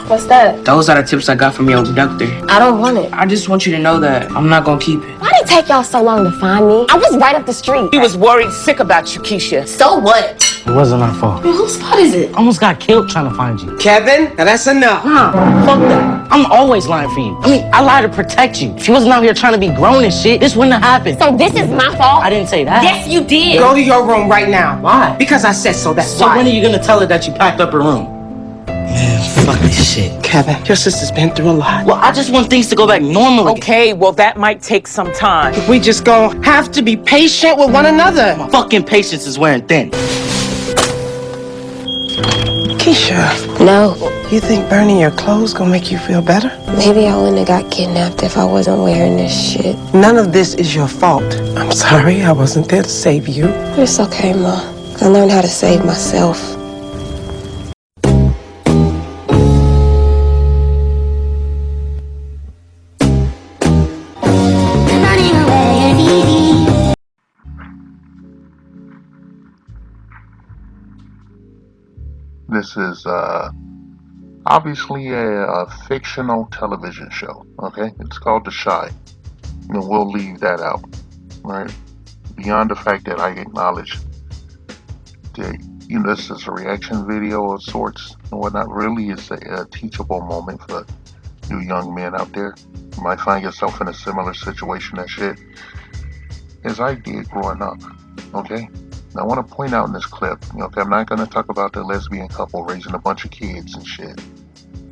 What's that? Those are the tips I got from your abductor. I don't want it. I just want you to know that I'm not gonna keep it. Why did it take y'all so long to find me? I was right up the street. He was worried sick about you, Keisha. So what? It wasn't our fault. Well, whose fault is it? Almost got killed trying to find you. Kevin, now that's enough. Nah, fuck that. I'm always lying for you. I mean, I lie to protect you. If you wasn't out here trying to be grown and shit, this wouldn't have happened. So this is my fault? I didn't say that. Yes, you did. Go to your room right now. Why? Because I said so, that's So why. when are you gonna tell her that you packed up her room? Man, fuck this shit. Kevin, your sister's been through a lot. Well, I just want things to go back normal again. Okay, well, that might take some time. We just gonna have to be patient with one another. My fucking patience is wearing thin. Keisha, No. you think burning your clothes gonna make you feel better? Maybe I wouldn't have got kidnapped if I wasn't wearing this shit. None of this is your fault. I'm sorry I wasn't there to save you. It's okay, Ma. I learned how to save myself. This is obviously a fictional television show, okay? It's called The Shy, and we'll leave that out, right? Beyond the fact that I acknowledge that, this is a reaction video of sorts and whatnot. Really is a teachable moment for you young men out there. You might find yourself in a similar situation and shit as I did growing up, okay? Now, I want to point out in this clip, okay, I'm not going to talk about the lesbian couple raising a bunch of kids and shit,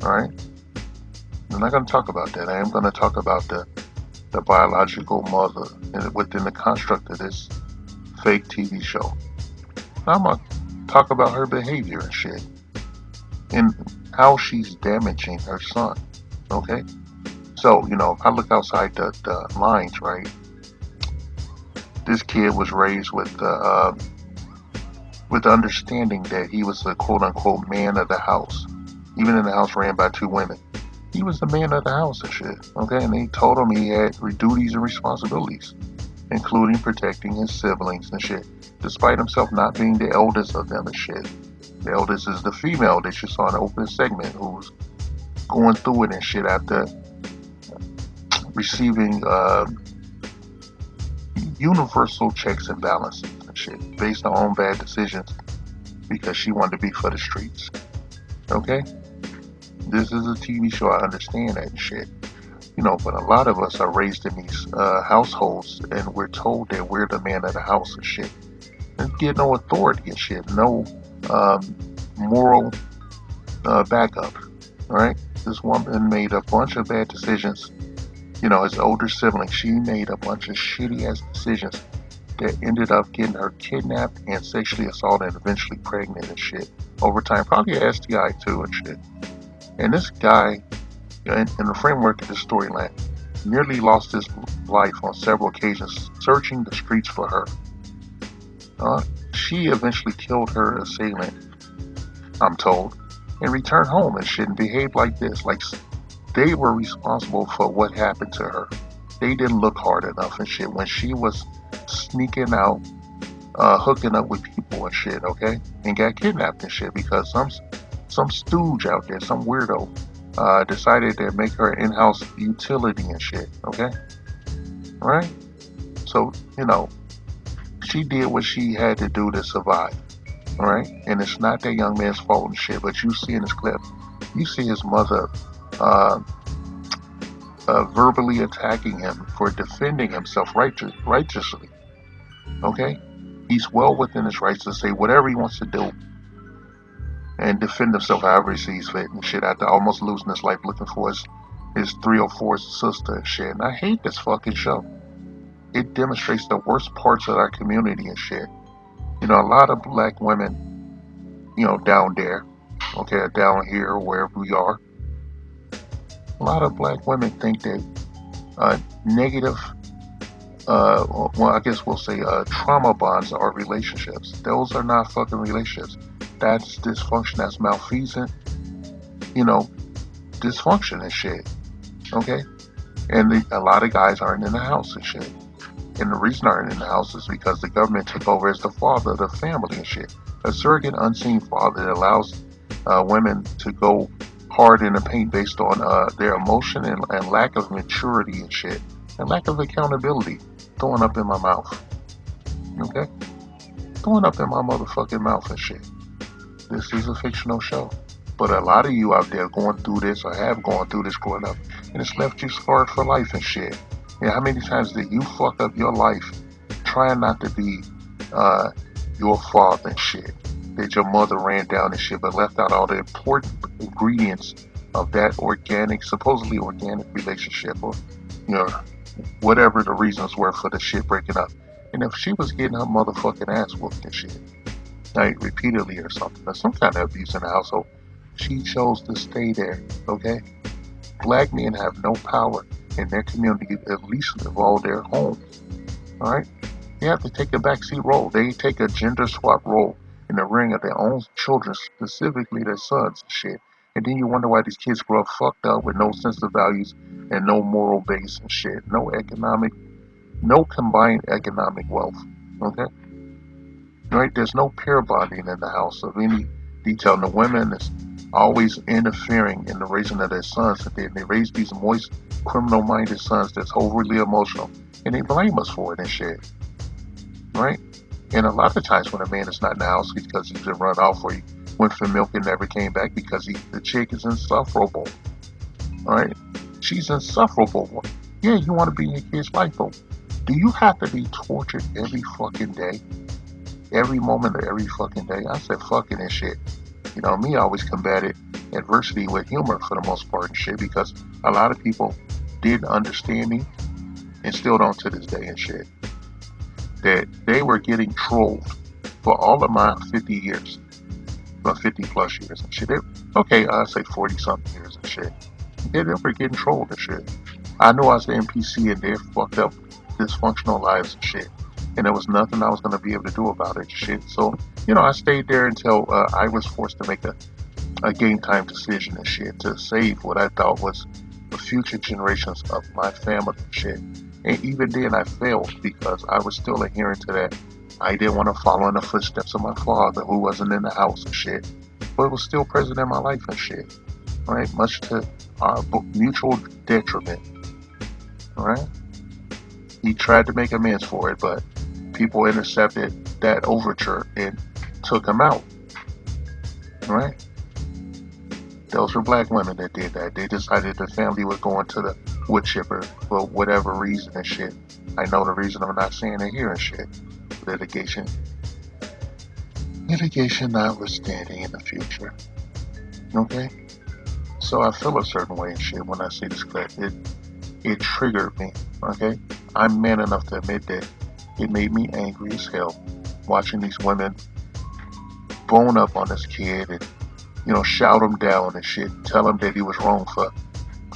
alright? I'm not going to talk about that. I am going to talk about the biological mother within the construct of this fake TV show. Now, I'm going to talk about her behavior and shit, and how she's damaging her son, okay? So, if I look outside the lines, right, this kid was raised with the understanding that he was the quote-unquote man of the house. Even in the house ran by two women. He was the man of the house and shit, okay? And they told him he had duties and responsibilities, including protecting his siblings and shit, despite himself not being the eldest of them and shit. The eldest is the female that you saw in the open segment who's going through it and shit after receiving universal checks and balances and shit based on bad decisions because she wanted to be for the streets. Okay? This is a TV show, I understand that and shit. But a lot of us are raised in these households and we're told that we're the man of the house and shit. And get no authority and shit, no moral backup. Alright? This woman made a bunch of bad decisions. His older sibling, she made a bunch of shitty ass decisions that ended up getting her kidnapped and sexually assaulted and eventually pregnant and shit. Over time, probably a STI too and shit. And this guy, in the framework of this storyline, nearly lost his life on several occasions searching the streets for her. She eventually killed her assailant, I'm told, and returned home and shit and behaved like this, like they were responsible for what happened to her. They didn't look hard enough and shit when she was sneaking out, hooking up with people and shit, okay? And got kidnapped and shit because some stooge out there, some weirdo, decided to make her an in-house utility and shit, okay? Alright? So, she did what she had to do to survive, alright? And it's not that young man's fault and shit, but you see in this clip, you see his mother verbally attacking him for defending himself righteously. Okay? He's well within his rights to say whatever he wants to do and defend himself however he sees fit and shit after almost losing his life looking for his 304 sister and shit. And I hate this fucking show. It demonstrates the worst parts of our community and shit. A lot of black women, down there, okay, or down here or wherever we are, a lot of black women think that negative, I guess we'll say trauma bonds are relationships. Those are not fucking relationships. That's dysfunction. That's malfeasant, dysfunction and shit. Okay? And a lot of guys aren't in the house and shit. And the reason aren't in the house is because the government took over as the father of the family and shit. A surrogate unseen father that allows women to go hard in the paint based on their emotion and lack of maturity and shit, and lack of accountability, throwing up in my mouth. Okay? Throwing up in my motherfucking mouth and shit. This is a fictional show. But a lot of you out there going through this or have gone through this growing up, and it's left you scarred for life and shit. Yeah, how many times did you fuck up your life trying not to be your father and shit? That your mother ran down and shit, but left out all the important ingredients of that organic, supposedly organic relationship, or you know, whatever the reasons were for the shit breaking up. And if she was getting her motherfucking ass whooped and shit, like repeatedly or something, or some kind of abuse in the household, she chose to stay there. Okay, black men have no power in their community, at least of all their homes. All right, they have to take a backseat role. They take a gender swap role in the rearing of their own children, specifically their sons and shit. And then you wonder why these kids grow up fucked up with no sense of values and no moral base and shit, no combined economic wealth. Okay, right? There's no pair bonding in the house of any detail. And the women is always interfering in the raising of their sons. And they raise these moist, criminal-minded sons that's overly emotional, and they blame us for it and shit, right? And a lot of times when a man is not in the house because he's been run off or he went for milk and never came back because the chick is insufferable, right? She's insufferable. Yeah, you want to be in your kid's life, but do you have to be tortured every fucking day? Every moment of every fucking day? I said fucking and shit. You know, me, I always combated adversity with humor for the most part and shit, because a lot of people didn't understand me and still don't to this day and shit. That they were getting trolled for all of my 50 years, about 50 plus years and shit. I say 40 something years and shit. They were getting trolled and shit. I knew I was the NPC in their fucked up, dysfunctional lives and shit. And there was nothing I was going to be able to do about it and shit. So, I stayed there until I was forced to make a game time decision and shit to save what I thought was the future generations of my family and shit. And even then I failed because I was still adhering to that. I didn't want to follow in the footsteps of my father who wasn't in the house and shit. But it was still present in my life and shit. Right? Much to our mutual detriment. Right? He tried to make amends for it, but people intercepted that overture and took him out. Right? Those were black women that did that. They decided the family was going to the wood chipper for whatever reason and shit. I know the reason, I'm not saying it here and shit. Litigation notwithstanding in the future. Okay? So I feel a certain way and shit when I see this clip. It triggered me. Okay? I'm man enough to admit that it made me angry as hell watching these women bone up on this kid and shout him down and shit, tell him that he was wrong for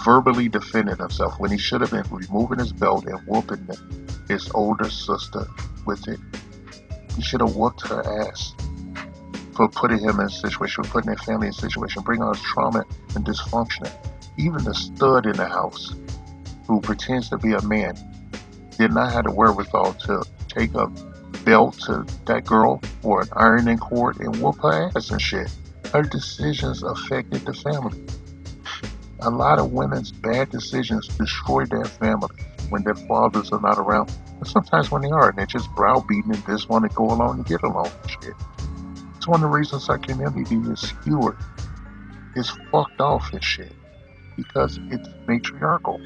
verbally defending himself when he should have been removing his belt and whooping his older sister with it. He should have whooped her ass for putting him in a situation, for putting their family in a situation, bringing on trauma and dysfunction. Even the stud in the house who pretends to be a man did not have the wherewithal to take a belt to that girl or an ironing cord and whoop her ass and shit. Her decisions affected the family. A lot of women's bad decisions destroy their family when their fathers are not around. And sometimes when they are, and they're just browbeating and just want to go along and get along and shit. It's one of the reasons our community is skewered. It's fucked off and shit. Because it's matriarchal.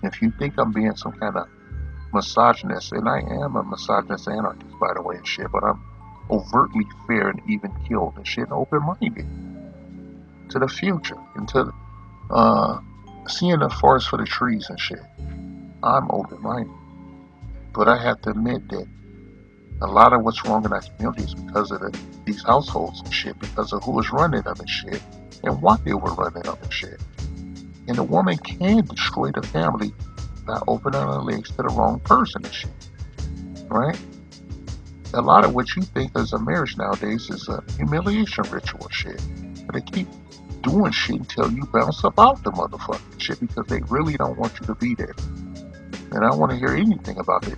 If you think I'm being some kind of misogynist, and I am a misogynist anarchist, by the way, and shit, but I'm overtly fair and even keeled and shit, and open-minded to the future and to seeing the forest for the trees and shit. I'm open-minded, but I have to admit that a lot of what's wrong in our community is because of these households and shit, because of who was running them and shit, and why they were running them and shit. And a woman can destroy the family by opening her legs to the wrong person and shit, right? A lot of what you think is a marriage nowadays is a humiliation ritual shit. But they keep doing shit until you bounce up out the motherfucking shit because they really don't want you to be there. And I don't want to hear anything about it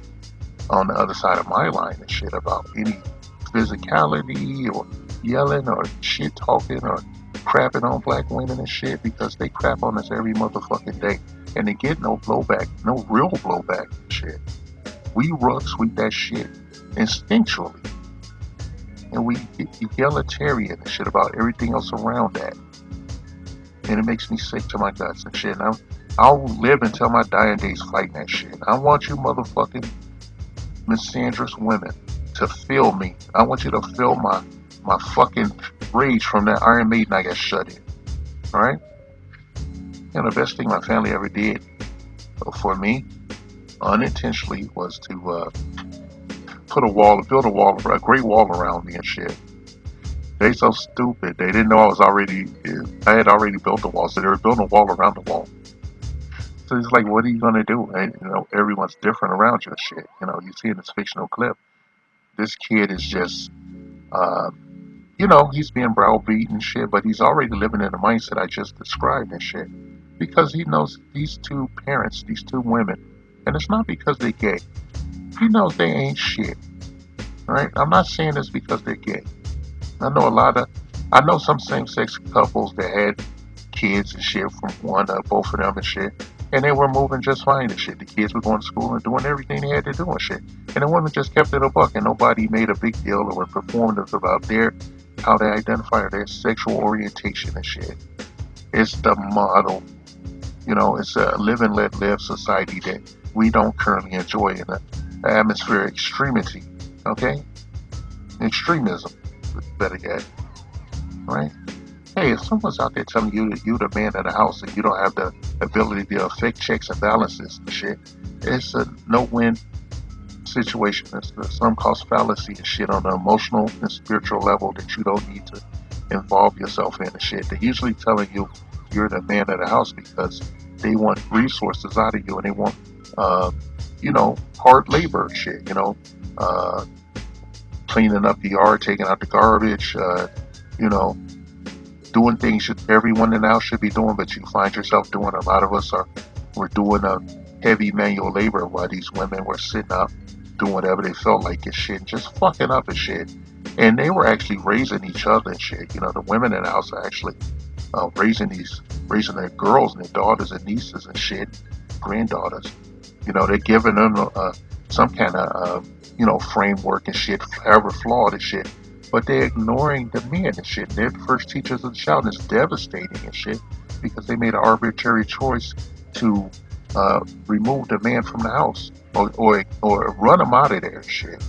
on the other side of my line and shit about any physicality or yelling or shit talking or crapping on black women and shit because they crap on us every motherfucking day. And they get no blowback, no real blowback and shit. We rug sweep that shit instinctually. And we egalitarian and shit about everything else around that. And it makes me sick to my guts and shit. And I'll live until my dying days fighting that shit. I want you motherfucking misandrous women to feel me. I want you to feel my fucking rage from that Iron Maiden I got shut in. Alright? And the best thing my family ever did for me, unintentionally, was to build a great wall around me and shit. They so stupid. They didn't know I had already built the wall, so they were building a wall around the wall. So it's like, what are you gonna do? And, everyone's different around you and shit. You see in this fictional clip, this kid is just, he's being browbeaten and shit, but he's already living in the mindset I just described and shit. Because he knows these two parents, these two women, and it's not because they're gay. He knows they ain't shit. Right? I'm not saying this because they're gay. I know some same-sex couples that had kids and shit from both of them and shit, and they were moving just fine and shit. The kids were going to school and doing everything they had to do and shit. And the women just kept it a buck, and nobody made a big deal or were performative about how they identify their sexual orientation and shit. It's the model. It's a live and let live society that we don't currently enjoy in an atmosphere of extremity. Okay? Extremism, better yet. Right? Hey, if someone's out there telling you that you're the man of the house and you don't have the ability to affect checks and balances and shit, it's a no-win situation. It's the sum cost fallacy and shit on an emotional and spiritual level that you don't need to involve yourself in and shit. They're usually telling you you're the man of the house because they want resources out of you and they want, hard labor and shit, cleaning up the yard, taking out the garbage, doing things everyone in the house should be doing, but you find yourself doing. A lot of us we're doing a heavy manual labor while these women were sitting up doing whatever they felt like and shit, just fucking up and shit. And they were actually raising each other and shit. The women in the house are actually raising their girls and their daughters and nieces and shit, granddaughters. They're giving them some kind of framework and shit, however flawed and shit. But they're ignoring the men and shit. They're the first teachers of the child. And it's devastating and shit because they made an arbitrary choice to remove the man from the house or run him out of there and shit.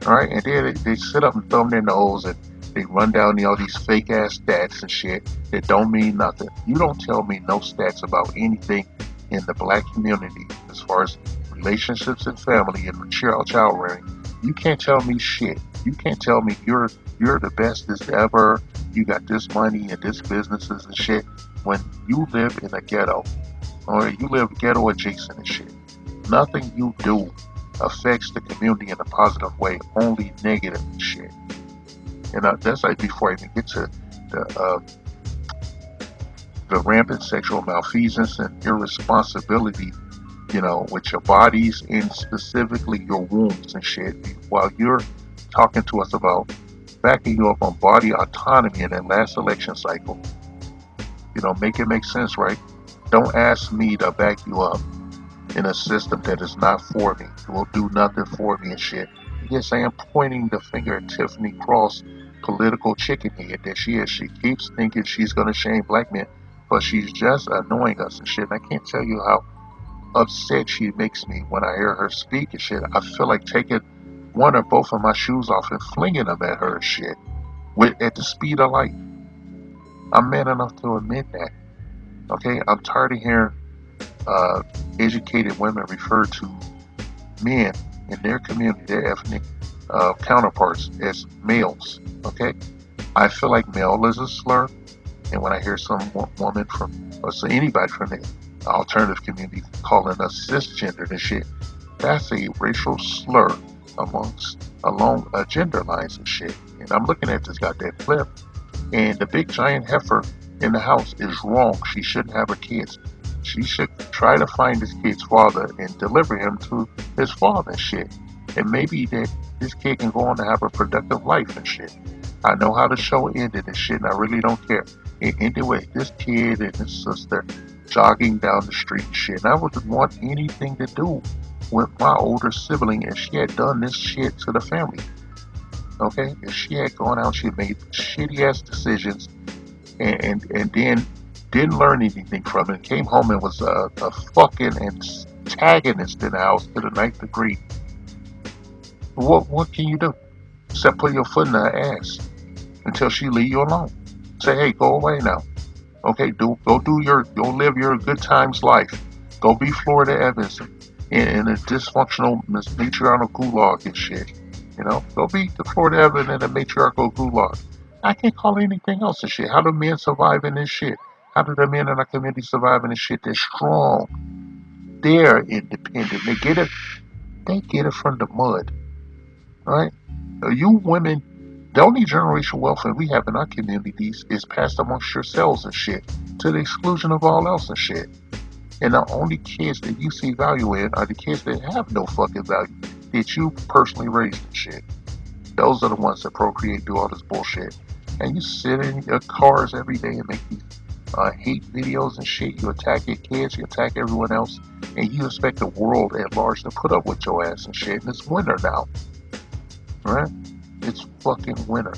All right, and then they sit up and thumb their nose and they run down all these fake ass stats and shit that don't mean nothing. You don't tell me no stats about anything in the black community as far as relationships and family and child rearing. You can't tell me shit. You can't tell me you're the bestest ever. You got this money and this businesses and shit when you live in a ghetto or you live ghetto adjacent and shit. Nothing you do affects the community in a positive way, only negative shit. And that's like before I even get to the rampant sexual malfeasance and irresponsibility, with your bodies and specifically your wombs and shit, while you're talking to us about backing you up on body autonomy in that last election cycle. Make it make sense, right? Don't ask me to back you up in a system that is not for me. It will do nothing for me and shit. Yes, I am pointing the finger at Tiffany Cross, political chicken head that she is. She keeps thinking she's going to shame black men, but she's just annoying us and shit. And I can't tell you how upset she makes me when I hear her speak and shit. I feel like taking one or both of my shoes off and flinging them at her and shit at the speed of light. I'm man enough to admit that. Okay, I'm tired of hearing educated women refer to men in their community, their ethnic counterparts, as males. Okay, I feel like male is a slur, and when I hear some woman anybody from the alternative community calling us cisgendered and shit, that's a racial slur along gender lines and shit. And I'm looking at this goddamn clip, and the big giant heifer in the house is wrong. She shouldn't have her kids. She should try to find this kid's father and deliver him to his father and shit. And maybe that this kid can go on to have a productive life and shit. I know how the show ended and shit, and I really don't care. It ended with this kid and his sister jogging down the street and shit. And I wouldn't want anything to do with my older sibling if she had done this shit to the family. Okay? If she had gone out, she had made shitty ass decisions and then didn't learn anything from it, came home and was a fucking antagonist in the house to the ninth degree. What can you do? Except put your foot in her ass until she leave you alone. Say, hey, go away now. Okay, go live your good times life. Go be Florida Evans in a dysfunctional matriarchal gulag and shit. You know, go be the Florida Evans in a matriarchal gulag. I can't call it anything else and shit. How do men survive in this shit? How do the men in our community survive in this shit? They're strong. They're independent. They get it. They get it from the mud, right? You women, the only generational welfare we have in our communities is passed amongst yourselves and shit, to the exclusion of all else and shit. And the only kids that you see value in are the kids that have no fucking value, that you personally raised and shit. Those are the ones that procreate, do all this bullshit. And you sit in your cars every day and make these hate videos and shit. You attack your kids, you attack everyone else, and you expect the world at large to put up with your ass and shit. And it's winter now, right? It's fucking winter.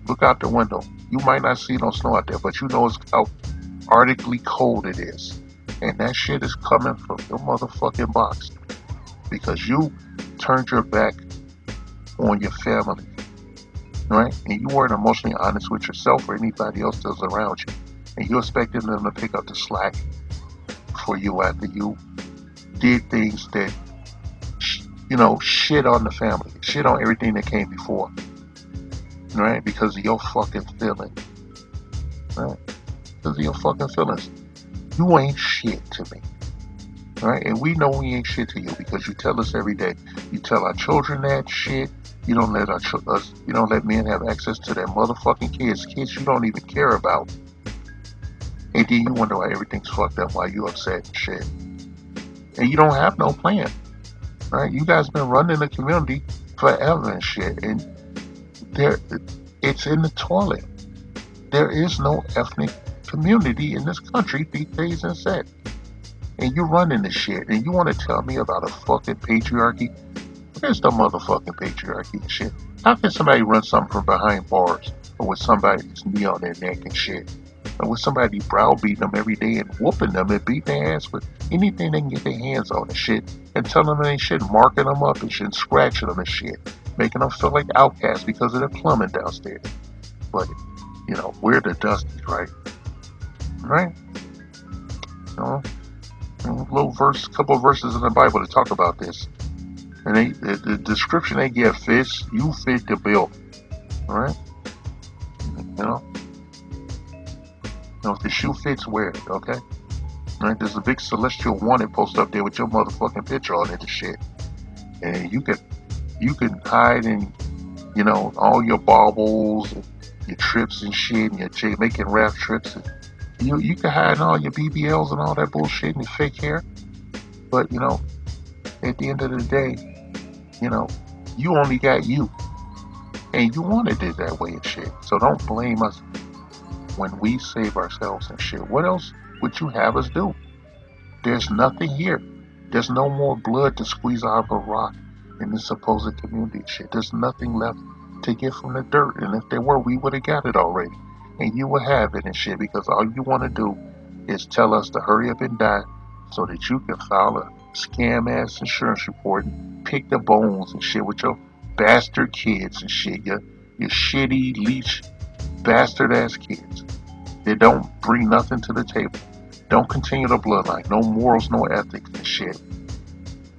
Look out the window. You might not see no snow out there, but you know how arctically cold it is. And that shit is coming from your motherfucking box. Because you turned your back on your family. Right? And you weren't emotionally honest with yourself or anybody else that's around you. And you expected them to pick up the slack for you after you did things that, shit on the family. Shit on everything that came before. Right? Because of your fucking feelings. Right? Because of your fucking feelings. You ain't shit to me. Right? And we know we ain't shit to you because you tell us every day. You tell our children that shit. You don't let you don't let men have access to their motherfucking kids you don't even care about. And then you wonder why everything's fucked up, why you upset and shit. And you don't have no plan. Right? You guys been running the community forever and shit. And it's in the toilet. There is no ethnic community in this country these days and set. And you're running this shit. And you want to tell me about a fucking patriarchy? Where's the motherfucking patriarchy and shit? How can somebody run something from behind bars or with somebody's knee on their neck and shit? And with somebody browbeating them every day and whooping them and beating their ass with anything they can get their hands on and shit. And telling them they shit, marking them up and shit, and scratching them and shit. Making them feel like outcasts because of their plumbing downstairs. But, we're the dusties, right? Right? Couple of verses in the Bible that talk about this. And the description they give fits, you fit the bill. Alright? If the shoe fits, wear it, okay? Right? There's a big celestial wanted post up there with your motherfucking picture on it and shit. And you can hide in, all your baubles and your trips and shit and your Jamaican raft trips. And you can hide in all your BBLs and all that bullshit and your fake hair. But, at the end of the day, you only got you. And you wanted it that way and shit. So don't blame us when we save ourselves and shit. What else would you have us do? There's nothing here. There's no more blood to squeeze out of a rock in this supposed community and shit. There's nothing left to get from the dirt. And if there were, we would have got it already. And you would have it and shit because all you want to do is tell us to hurry up and die so that you can file a scam ass insurance report and pick the bones and shit with your bastard kids and shit. Your shitty leech bastard ass kids. They don't bring nothing to the table. Don't continue the bloodline. No morals, no ethics and shit.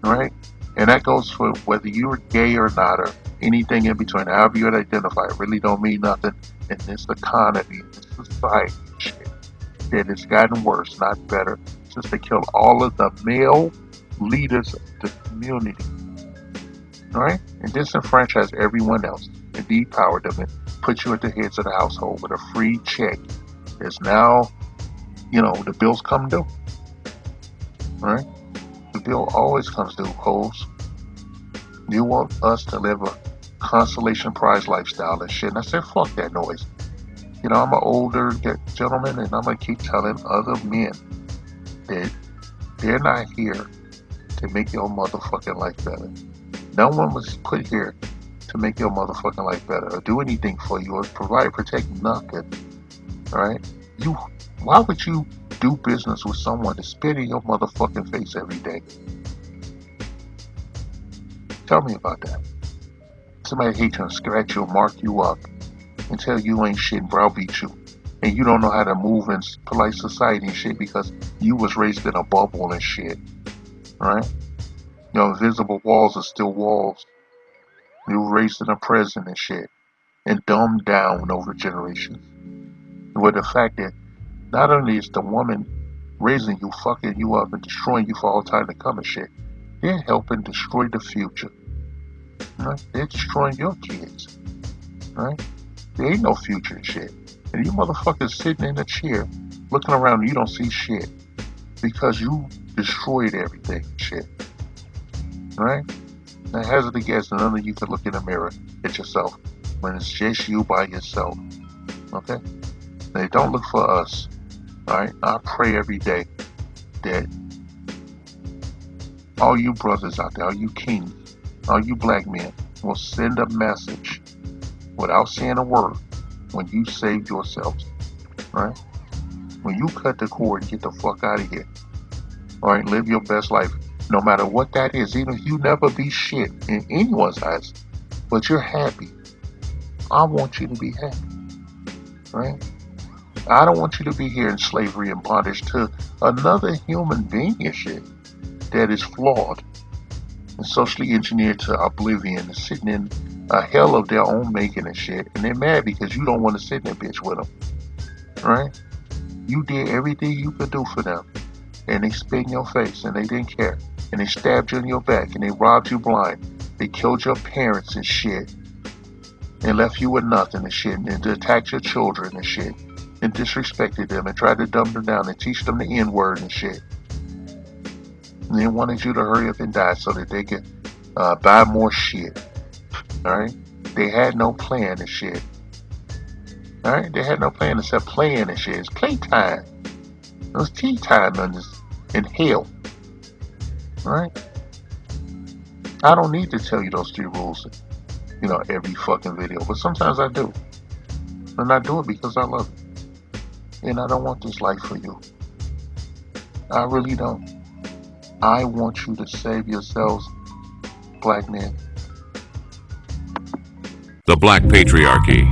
Right? And that goes for whether you're gay or not or anything in between. However you identify, it really don't mean nothing in this economy, in this society and shit. That it's gotten worse, not better, since they killed all of the male leaders of the community. Right? And disenfranchise everyone else and depower them and put you at the heads of the household with a free check. There's now, the bills come due. Right? The bill always comes due, hoes. You want us to live a consolation prize lifestyle and shit. And I said, fuck that noise. You know, I'm an older gentleman, and I'm gonna keep telling other men that they're not here to make your motherfucking life better. No one was put here to make your motherfucking life better or do anything for you or provide, protect nothing. Alright? Why would you do business with someone that's spit in your motherfucking face every day? Tell me about that. Somebody hate you and scratch you or mark you up and tell you ain't shit and browbeat you. And you don't know how to move in polite society and shit because you was raised in a bubble and shit. Right? You know, invisible walls are still walls. You were raised in a prison and shit. And dumbed down over generations. With the fact that not only is the woman raising you, fucking you up and destroying you for all time to come and shit, they're helping destroy the future. Right? They're destroying your kids. Right? There ain't no future and shit. And you motherfuckers sitting in a chair looking around and you don't see shit. Because you destroyed everything and shit. Right? Now hazard a guess that none of you can look in the mirror at yourself when it's just you by yourself. Okay? Now don't look for us. Alright? I pray every day that all you brothers out there, all you kings, all you black men will send a message without saying a word when you save yourselves. Right? When you cut the cord and get the fuck out of here. Alright? Live your best life. No matter what that is, even if you never be shit in anyone's eyes, but you're happy. I want you to be happy. Right? I don't want you to be here in slavery and bondage to another human being and shit that is flawed and socially engineered to oblivion and sitting in a hell of their own making and shit. And they're mad because you don't want to sit in that bitch with them. Right? You did everything you could do for them. And they spit in your face and they didn't care. And they stabbed you in your back and they robbed you blind. They killed your parents and shit. And left you with nothing and shit. And attacked your children and shit. And disrespected them and tried to dumb them down and teach them the N-word and shit. And they wanted you to hurry up and die so that they could buy more shit. Alright? They had no plan and shit. Alright? They had no plan except playing and shit. It's playtime. It was tea time in hell. Alright? I don't need to tell you those 3 rules, you know, every fucking video. But sometimes I do. And I do it because I love it. And I don't want this life for you. I really don't. I want you to save yourselves, black men. The Black Patriarchy.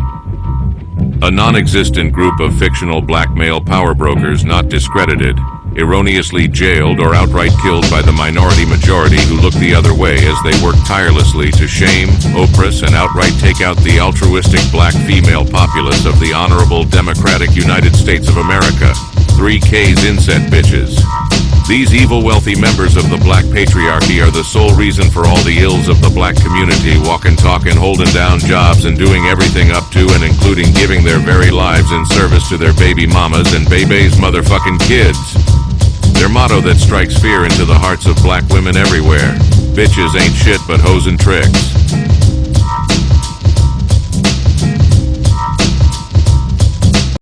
A non-existent group of fictional black male power brokers not discredited, erroneously jailed or outright killed by the minority majority who look the other way as they work tirelessly to shame, oppress, and outright take out the altruistic black female populace of the honorable democratic United States of America. 3K's inset bitches. These evil wealthy members of the black patriarchy are the sole reason for all the ills of the black community, walking, talking, holding down jobs, and doing everything up to and including giving their very lives in service to their baby mamas and baby's motherfucking kids. Their motto that strikes fear into the hearts of black women everywhere: bitches ain't shit but hoes and tricks.